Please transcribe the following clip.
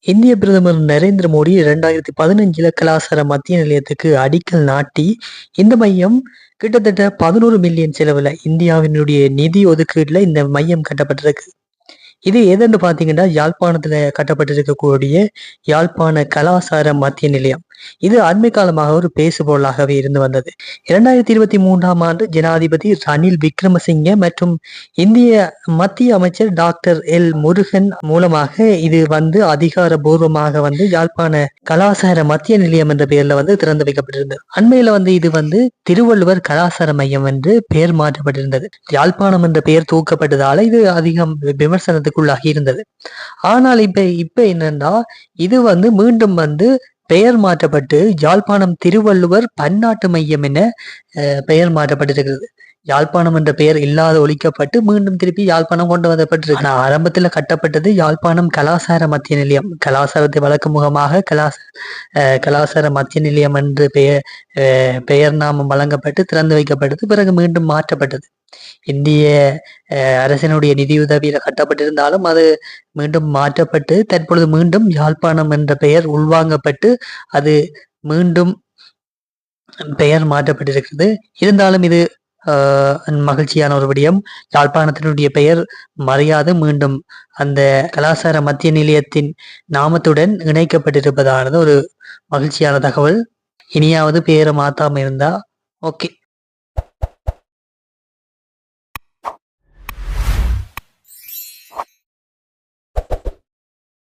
இந்திய பிரதமர் நரேந்திர மோடி 2015 கலாசார மத்திய நிலையத்துக்கு அடிக்கல் நாட்டி, இந்த மையம் கிட்டத்தட்ட 11 மில்லியன் செலவுல இந்தியாவினுடைய நிதி ஒதுக்கீடுல இந்த மையம் கட்டப்பட்டிருக்கு. இது எதுன்னு பார்த்தீங்கன்னா, யாழ்ப்பாணத்துல கட்டப்பட்டிருக்கக்கூடிய யாழ்ப்பாண கலாசார மத்திய நிலையம். இது அண்மை காலமாக ஒரு பேசுபொருளாகவே இருந்து வந்தது. 2023ஆம் ஆண்டு ஜனாதிபதி ரணில் விக்ரமசிங்க மற்றும் இந்திய மத்திய அமைச்சர் டாக்டர் எல் முருகன் மூலமாக இது அதிகாரபூர்வமாக யாழ்ப்பாண கலாசார மத்திய நிலையம் என்ற பெயர்ல திறந்து வைக்கப்பட்டிருந்தது. அண்மையில இது திருவள்ளுவர் கலாசார மையம் என்று பெயர் மாற்றப்பட்டிருந்தது. யாழ்ப்பாணம் என்ற பெயர் தூக்கப்பட்டதால இது அதிகம் விமர்சனத்துக்குள்ளாகி இருந்தது. ஆனால் இப்ப என்னன்னா, இது மீண்டும் பெயர் மாற்றப்பட்டு யாழ்ப்பாணம் திருவள்ளுவர் பன்னாட்டு மையம் என பெயர் மாற்றப்பட்டிருக்கிறது. யாழ்ப்பாணம் என்ற பெயர் இல்லாத ஒழிக்கப்பட்டு மீண்டும் திருப்பி யாழ்ப்பாணம் கொண்டு வரப்பட்டிருக்கு. ஆரம்பத்துல கட்டப்பட்டது யாழ்ப்பாணம் கலாசார மத்திய நிலையம். கலாசாரத்தை வழக்கும் முகமாக கலாசார மத்திய நிலையம் என்று பெயர் நாமம் வழங்கப்பட்டு திறந்து வைக்கப்பட்டது. பிறகு மீண்டும் மாற்றப்பட்டது. இந்திய அரசினுடைய நிதியுதவியில கட்டப்பட்டிருந்தாலும் அது மீண்டும் மாற்றப்பட்டு தற்பொழுது மீண்டும் யாழ்ப்பாணம் என்ற பெயர் உள்வாங்கப்பட்டு அது மீண்டும் பெயர் மாற்றப்பட்டிருக்கிறது. இருந்தாலும் இது மகிழ்ச்சியான ஒரு விடயம். யாழ்ப்பாணத்தினுடைய பெயர் மறையாது மீண்டும் அந்த கலாசார மத்திய நிலையத்தின் நாமத்துடன் இணைக்கப்பட்டிருப்பதானது ஒரு மகிழ்ச்சியான தகவல். இனியாவது பெயரை மாத்தாம இருந்தா ஓகே.